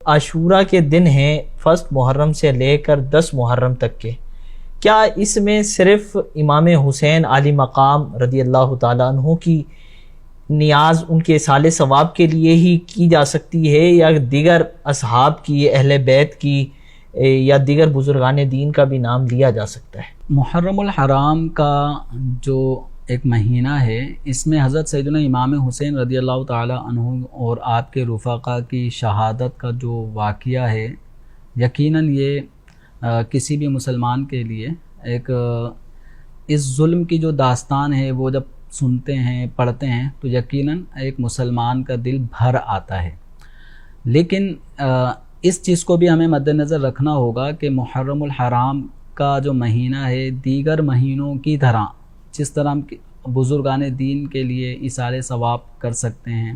عاشورہ کے دن ہیں 1 محرم سے لے کر 10 محرم تک کے، کیا اس میں صرف امام حسین عالی مقام رضی اللہ تعالیٰ عنہ کی نیاز ان کے اصالِ ثواب کے لیے ہی کی جا سکتی ہے، یا دیگر اصحاب کی، اہل بیت کی، یا دیگر بزرگان دین کا بھی نام لیا جا سکتا ہے؟ محرم الحرام کا جو ایک مہینہ ہے، اس میں حضرت سیدنا امام حسین رضی اللہ تعالی عنہ اور آپ کے رفقا کی شہادت کا جو واقعہ ہے، یقیناً یہ کسی بھی مسلمان کے لیے ایک اس ظلم کی جو داستان ہے وہ جب سنتے ہیں، پڑھتے ہیں، تو یقیناً ایک مسلمان کا دل بھر آتا ہے۔ لیکن اس چیز کو بھی ہمیں مد نظر رکھنا ہوگا کہ محرم الحرام کا جو مہینہ ہے، دیگر مہینوں کی طرح جس طرح ہم بزرگان دین کے لیے ایصال ثواب کر سکتے ہیں،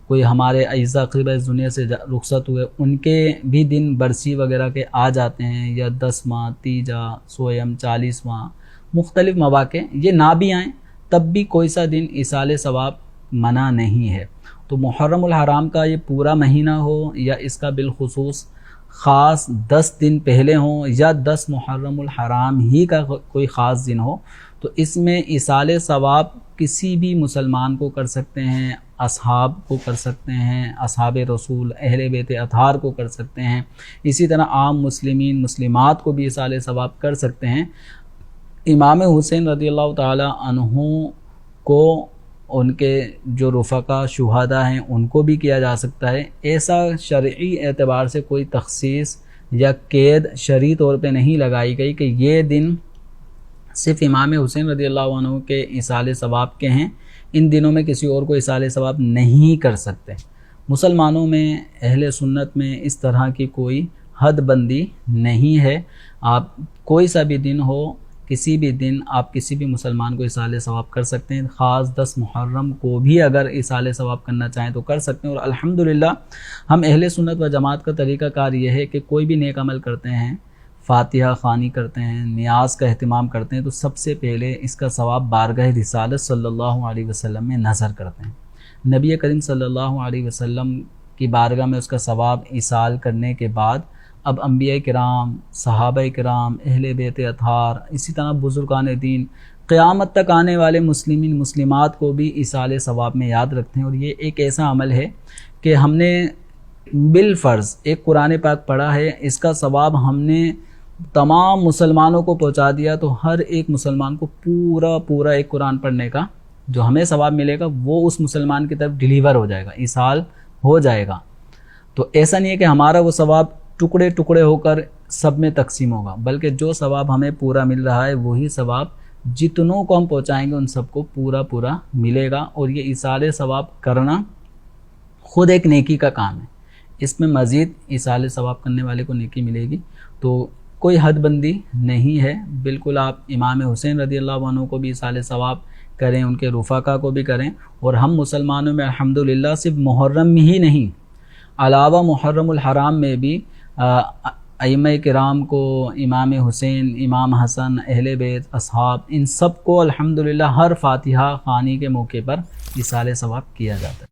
کوئی ہمارے اعزا قریب اس دنیا سے رخصت ہوئے ان کے بھی دن برسی وغیرہ کے آ جاتے ہیں، یا 10 ماہ، تیجا، سویم، 40 ماہ، مختلف مواقع یہ نہ بھی آئیں تب بھی کوئی سا دن ایصال ثواب منع نہیں ہے۔ تو محرم الحرام کا یہ پورا مہینہ ہو یا اس کا بالخصوص خاص 10 دن پہلے ہوں، یا 10 محرم الحرام ہی کا کوئی خاص دن ہو، تو اس میں ایصال ثواب کسی بھی مسلمان کو کر سکتے ہیں، اصحاب کو کر سکتے ہیں، اصحاب رسول، اہل بیت اطہار کو کر سکتے ہیں، اسی طرح عام مسلمین مسلمات کو بھی ایصال ثواب کر سکتے ہیں۔ امام حسین رضی اللہ تعالی عنہ کو ان کے جو رفقا شہداء ہیں ان کو بھی کیا جا سکتا ہے۔ ایسا شرعی اعتبار سے کوئی تخصیص یا قید شرعی طور پہ نہیں لگائی گئی کہ یہ دن صرف امام حسین رضی اللہ عنہ کے ایصال ثواب کے ہیں، ان دنوں میں کسی اور کو ایصال ثواب نہیں کر سکتے۔ مسلمانوں میں، اہل سنت میں اس طرح کی کوئی حد بندی نہیں ہے۔ آپ کوئی سا بھی دن ہو، کسی بھی دن آپ کسی بھی مسلمان کو ایصال ثواب کر سکتے ہیں۔ خاص 10 محرم کو بھی اگر ایصال ثواب کرنا چاہیں تو کر سکتے ہیں۔ اور الحمدللہ ہم اہل سنت و جماعت کا طریقہ کار یہ ہے کہ کوئی بھی نیک عمل کرتے ہیں، فاتحہ خوانی کرتے ہیں، نیاز کا اہتمام کرتے ہیں، تو سب سے پہلے اس کا ثواب بارگاہ رسالت صلی اللہ علیہ وسلم میں نظر کرتے ہیں۔ نبی کریم صلی اللہ علیہ وسلم کی بارگاہ میں اس کا ثواب ایصال کرنے کے بعد اب انبیاء کرام، صحابہ کرام، اہل بیت اطہار، اسی طرح بزرگان دین، قیامت تک آنے والے مسلمین مسلمات کو بھی ایصال ثواب میں یاد رکھتے ہیں۔ اور یہ ایک ایسا عمل ہے کہ ہم نے بالفرض ایک قرآن پاک پڑھا ہے، اس کا ثواب ہم نے تمام مسلمانوں کو پہنچا دیا، تو ہر ایک مسلمان کو پورا ایک قرآن پڑھنے کا جو ہمیں ثواب ملے گا وہ اس مسلمان کی طرف ڈیلیور ہو جائے گا، ایصال ہو جائے گا۔ تو ایسا نہیں ہے کہ ہمارا وہ ثواب ٹکڑے ٹکڑے ہو کر سب میں تقسیم ہوگا، بلکہ جو ثواب ہمیں پورا مل رہا ہے وہی ثواب جتنوں کو ہم پہنچائیں گے ان سب کو پورا ملے گا۔ اور یہ ایصال ثواب کرنا خود ایک نیکی کا کام ہے، اس میں مزید ایصال ثواب کرنے والے کو نیکی ملے گی۔ تو کوئی حد بندی نہیں ہے، بالکل آپ امام حسین رضی اللہ عنہ کو بھی ایصال ثواب کریں، ان کے رفقا کو بھی کریں۔ اور ہم مسلمانوں میں الحمدللہ صرف محرم میں ہی نہیں، علاوہ محرم الحرام میں بھی ائمہ کرام کو، امام حسین، امام حسن، اہل بیت، اصحاب، ان سب کو الحمدللہ ہر فاتحہ خوانی کے موقع پر ایصال ثواب کیا جاتا ہے۔